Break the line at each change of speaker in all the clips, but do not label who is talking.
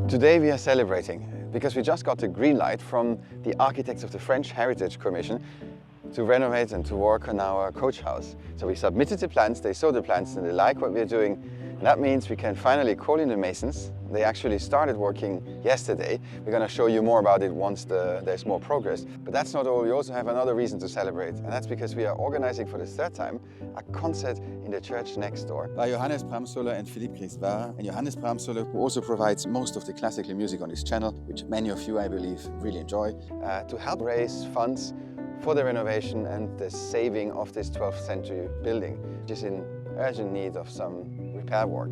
Today we are celebrating because we just got the green light from the architects of the French Heritage Commission to renovate and to work on our coach house. So we submitted the plans, they saw the plans and they like what we're doing. And that means we can finally call in the masons. They actually started working yesterday. We're going to show you more about it once there's more progress. But that's not all, we also have another reason to celebrate. And that's because we are organizing for the third time a concert in the church next door by Johannes Bramsoller and Philippe Grisvar. And Johannes Bramsoller, who also provides most of the classical music on his channel, which many of you, I believe, really enjoy, to help raise funds for the renovation and the saving of this 12th century building, which is in urgent need of some repair work.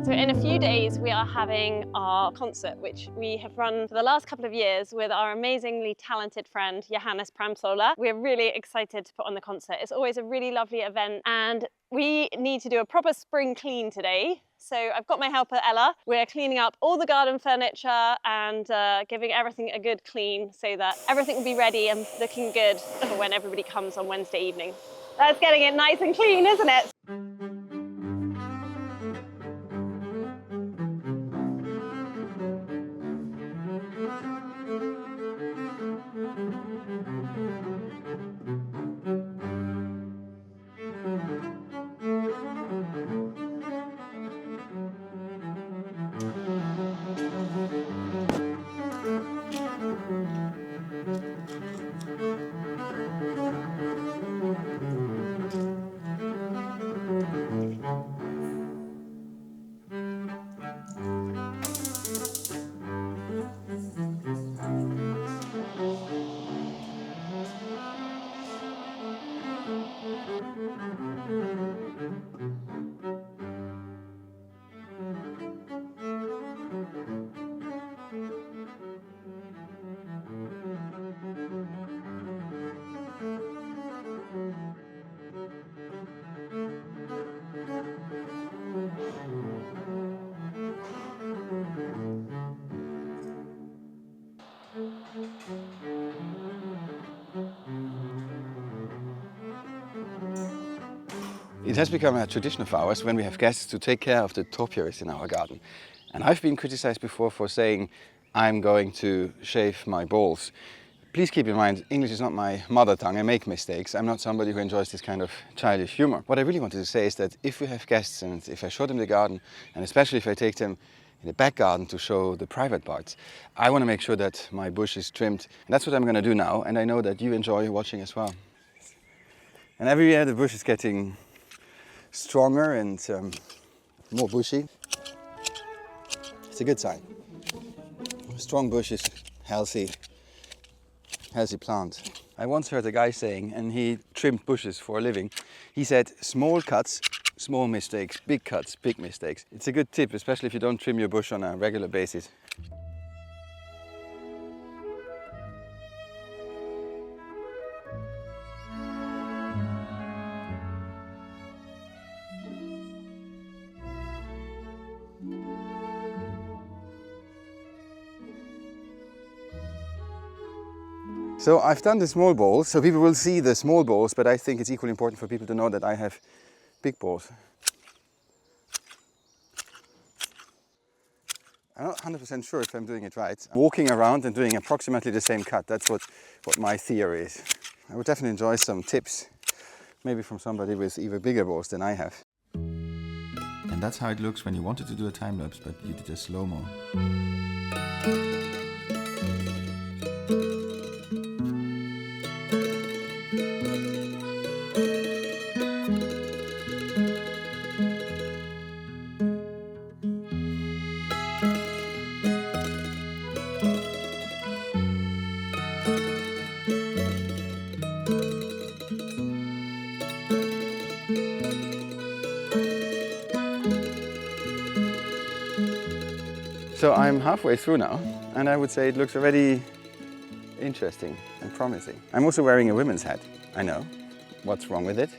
So in a few days we are having our concert, which we have run for the last couple of years with our amazingly talented friend Johannes Bramsoller. We're really excited to put on the concert. It's always a really lovely event and we need to do a proper spring clean today. So I've got my helper Ella. We're cleaning up all the garden furniture and giving everything a good clean so that everything will be ready and looking good for when everybody comes on Wednesday evening. That's getting it nice and clean, isn't it?
It has become a tradition of ours when we have guests to take care of the topiaries in our garden. And I've been criticized before for saying I'm going to shave my balls. Please keep in mind, English is not my mother tongue. I make mistakes. I'm not somebody who enjoys this kind of childish humor. What I really wanted to say is that if we have guests and if I show them the garden, and especially if I take them in the back garden to show the private parts, I want to make sure that my bush is trimmed. And that's what I'm going to do now, and I know that you enjoy watching as well. And every year the bush is getting stronger and more bushy. It's a good sign. Strong bush is healthy plant. I once heard a guy saying, and he trimmed bushes for a living, he said, small cuts, small mistakes, big cuts, big mistakes. It's a good tip, especially if you don't trim your bush on a regular basis. So I've done the small balls, so people will see the small balls, but I think it's equally important for people to know that I have big balls. I'm not 100% sure if I'm doing it right. I'm walking around and doing approximately the same cut. That's what my theory is. I would definitely enjoy some tips, maybe from somebody with even bigger balls than I have. And that's how it looks when you wanted to do a time lapse, but you did a slow-mo. So I'm halfway through now, and I would say it looks already interesting and promising. I'm also wearing a women's hat. I know. What's wrong with it?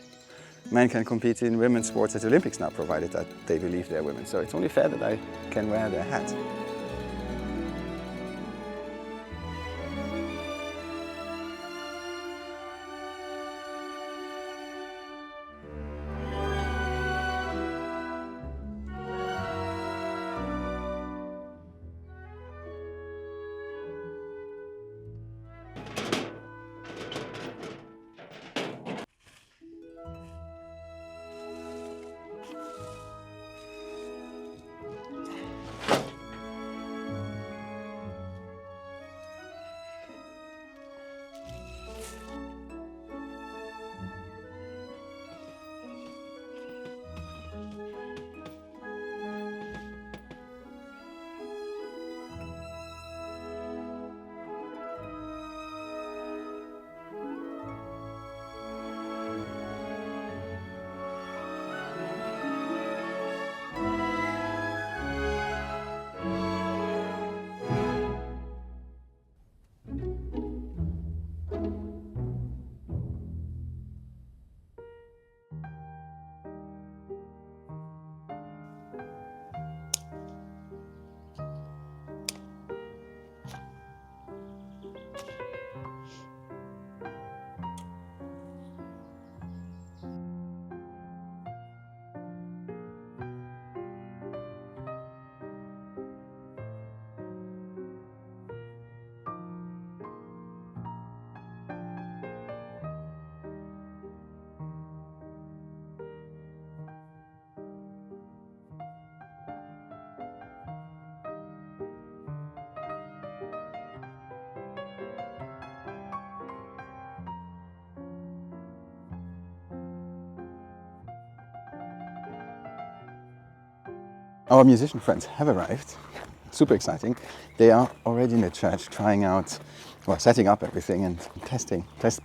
Men can compete in women's sports at the Olympics now, provided that they believe they're women. So it's only fair that I can wear their hat. Our musician friends have arrived. Super exciting. They are already in the church trying out, well, setting up everything and test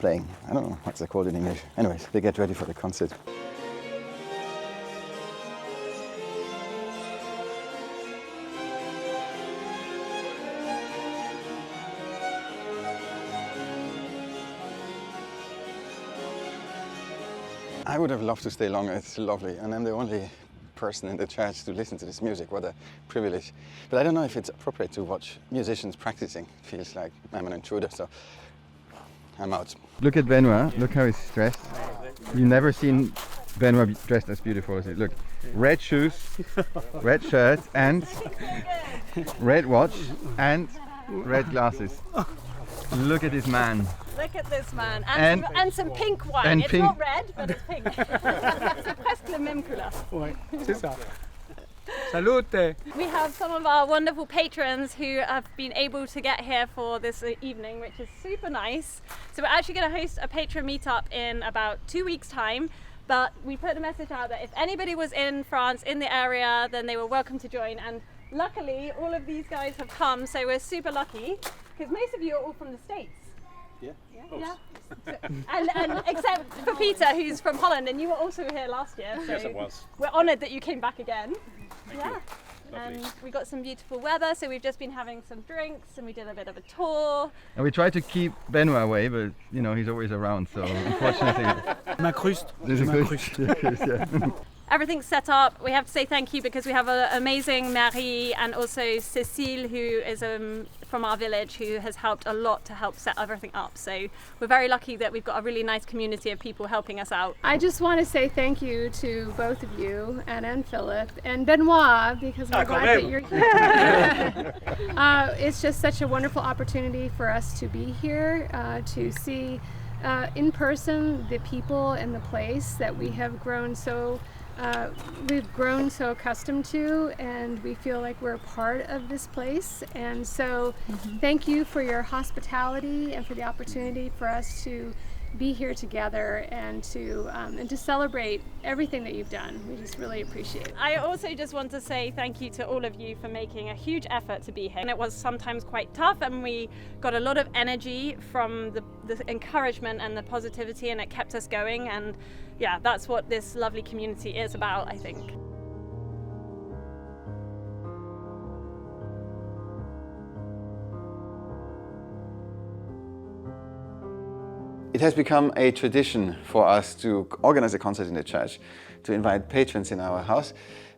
playing. I don't know what's it called in English. Anyways, they get ready for the concert. I would have loved to stay longer, it's lovely, and I'm the only person in the church to listen to this music. What a privilege. But I don't know if it's appropriate to watch musicians practicing. It feels like I'm an intruder, so I'm out. Look at Benoit, look how he's dressed. You've never seen Benoit dressed as beautiful as he. Look, red shoes, red shirt, and red watch, and red glasses. Look at this man.
Look at this man, and some pink wine.
And
it's
pink.
not red, but it's pink. C'est presque la même couleur.
Ouais, c'est ça. Salute!
We have some of our wonderful patrons who have been able to get here for this evening, which is super nice. So we're actually going to host a patron meetup in about 2 weeks' time. But we put a message out that if anybody was in France, in the area, then they were welcome to join. And luckily, all of these guys have come, so we're super lucky because most of you are all from the States.
Yeah.
Yeah. And except for Peter, who's from Holland, and you were also here last year. So
Yes, I was.
we're honoured that you came back again.
Thank
Yeah.
you. Lovely.
And we got some beautiful weather, so we've just been having some drinks and we did a bit of a tour.
And we try to keep Benoit away, but you know, he's always around, so unfortunately.
M'incruste.
There's a
M'incruste.
yeah.
Everything's set up. We have to say thank you because we have an amazing Marie and also Cécile, who is from our village, who has helped a lot to help set everything up. So we're very lucky that we've got a really nice community of people helping us out.
I just want to say thank you to both of you, Anna and Philip, and Benoit, because we're glad that you're here. It's just such a wonderful opportunity for us to be here, to see in person the people and the place that we have grown so accustomed to, and we feel like we're a part of this place. And so thank you for your hospitality and for the opportunity for us to be here together and to celebrate everything that you've done. We just really appreciate it.
I also just want to say thank you to all of you for making a huge effort to be here. And it was sometimes quite tough, and we got a lot of energy from the encouragement and the positivity, and it kept us going. And yeah, that's what this lovely community is about, I think.
It has become a tradition for us to organize a concert in the church, to invite patrons in our house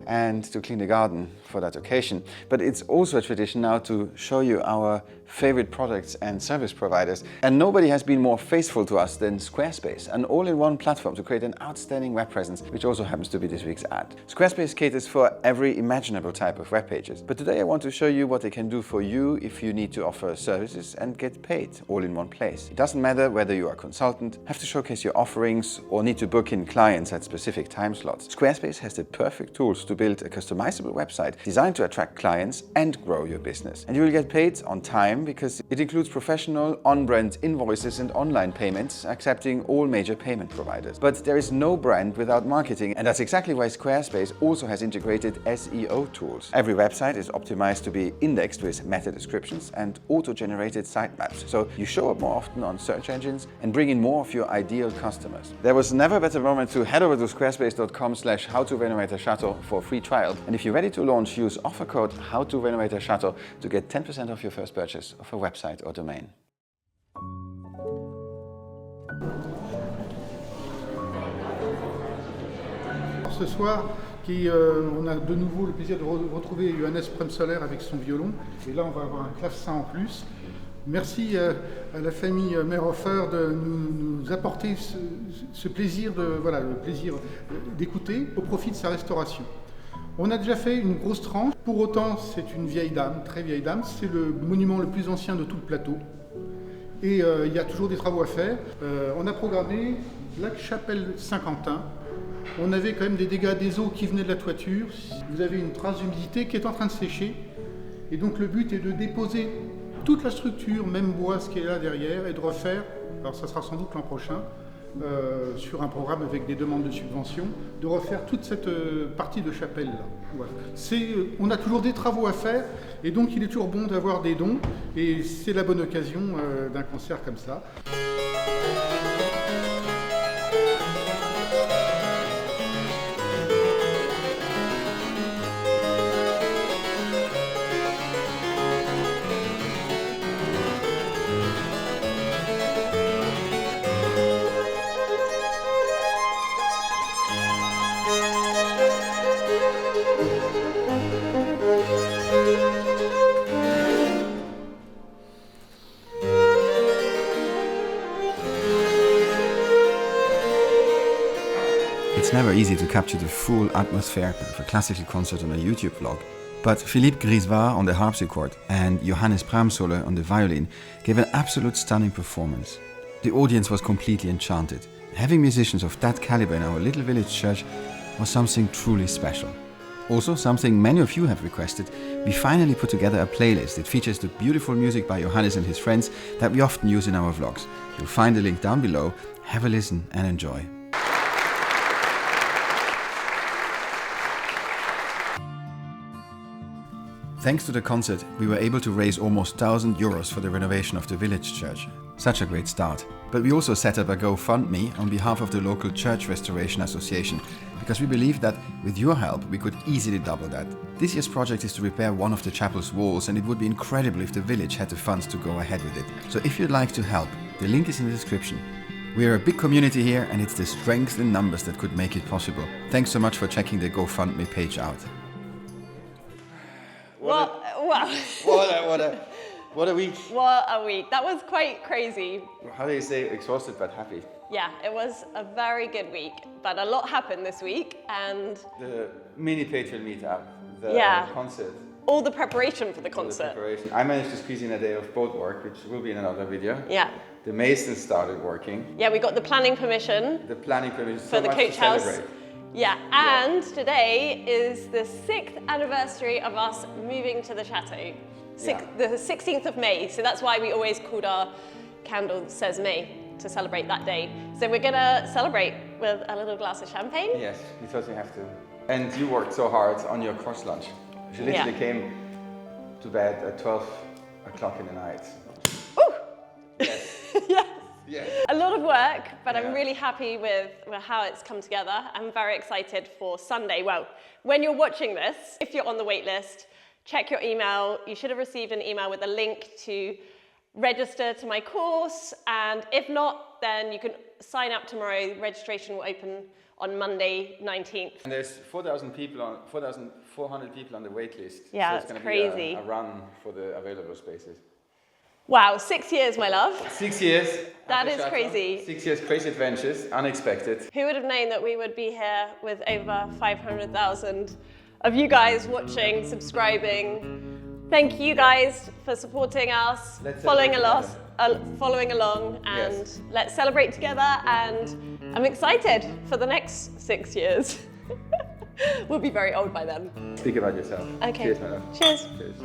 and to clean the garden for that occasion. But it's also a tradition now to show you our favorite products and service providers. And nobody has been more faithful to us than Squarespace, an all-in-one platform to create an outstanding web presence, which also happens to be this week's ad. Squarespace caters for every imaginable type of web pages. But today I want to show you what they can do for you if you need to offer services and get paid all in one place. It doesn't matter whether you are a consultant, have to showcase your offerings, or need to book in clients at specific time slots. Squarespace has the perfect tools to build a customizable website designed to attract clients and grow your business. And you will get paid on time because it includes professional on-brand invoices and online payments, accepting all major payment providers. But there is no brand without marketing, and that's exactly why Squarespace also has integrated SEO tools. Every website is optimized to be indexed with meta descriptions and auto-generated sitemaps, so you show up more often on search engines and bring in more of your ideal customers. There was never a better moment to head over to squarespace.com/howtorenovate-a-chateau for a free trial. And if you're ready to launch, use offer code HowToRenovateAChateau to get 10% off your first purchase of a website or domain.
Ce soir, on a de nouveau le plaisir de retrouver Johannes Premsoller avec son violon. Et là, on va avoir un clavecin en plus. Merci à la famille Merhofer de nous apporter ce plaisir, le plaisir d'écouter au profit de sa restauration. On a déjà fait une grosse tranche. Pour autant, c'est une vieille dame, très vieille dame. C'est le monument le plus ancien de tout le plateau. Et il y a toujours des travaux à faire. On a programmé la chapelle Saint-Quentin. On avait quand même des dégâts des eaux qui venaient de la toiture. Vous avez une trace d'humidité qui est en train de sécher. Et donc le but est de déposer toute la structure, même bois, ce qui est là derrière, et de refaire, alors ça sera sans doute l'an prochain, sur un programme avec des demandes de subventions, de refaire toute cette partie de chapelle là. Voilà. On a toujours des travaux à faire et donc il est toujours bon d'avoir des dons et c'est la bonne occasion d'un concert comme ça.
It's never easy to capture the full atmosphere of a classical concert on a YouTube vlog, but Philippe Grisois on the harpsichord and Johannes Pramsoller on the violin gave an absolute stunning performance. The audience was completely enchanted. Having musicians of that caliber in our little village church was something truly special. Also, something many of you have requested, we finally put together a playlist that features the beautiful music by Johannes and his friends that we often use in our vlogs. You'll find the link down below. Have a listen and enjoy. Thanks to the concert, we were able to raise almost 1,000 euros for the renovation of the village church. Such a great start. But we also set up a GoFundMe on behalf of the local Church Restoration Association, because we believe that with your help we could easily double that. This year's project is to repair one of the chapel's walls, and it would be incredible if the village had the funds to go ahead with it. So if you'd like to help, the link is in the description. We are a big community here, and it's the strength in numbers that could make it possible. Thanks so much for checking the GoFundMe page out.
Well,
What a week.
what a week. That was quite crazy.
How do you say exhausted but happy?
Yeah, it was a very good week, but a lot happened this week, and
The mini Patron meetup, the
Yeah.
concert.
all the preparation for the
the
concert.
preparation. I managed to squeeze in a day of boat work, which will be in another video.
Yeah.
The masons started working.
Yeah, we got the planning permission
The planning permission
for the
much to
coach house.
celebrate.
Yeah, and today is the 6th anniversary of us moving to the Chateau. The 16th of May, so that's why we always called our candle Says May, to celebrate that day. So we're gonna celebrate with a little glass of champagne.
Yes, we totally have to. And you worked so hard on your cross lunch. You literally came to bed at 12 o'clock in the night.
Ooh!
Yes.
Yes.
Yes.
A lot of work, but I'm
Yeah.
really happy with how it's come together. I'm very excited for Sunday. Well, when you're watching this, if you're on the wait list, check your email. You should have received an email with a link to register to my course. And if not, then you can sign up tomorrow. Registration will open on Monday, 19th.
And there's 4,400 people on the wait list.
Yeah,
so
it's
it's going to
crazy.
be a run for the available spaces.
Wow, 6 years, my love.
6 years.
That
at the
is
Chateau.
crazy.
6 years, crazy adventures, unexpected.
Who would have known that we would be here with over 500,000 of you guys watching, subscribing. Thank you guys for supporting us,
Let's
following
celebrate
along, and
Yes.
let's celebrate together. And I'm excited for the next 6 years. We'll be very old by then.
Speak about yourself.
Okay.
Cheers, my love.
Cheers.
Cheers.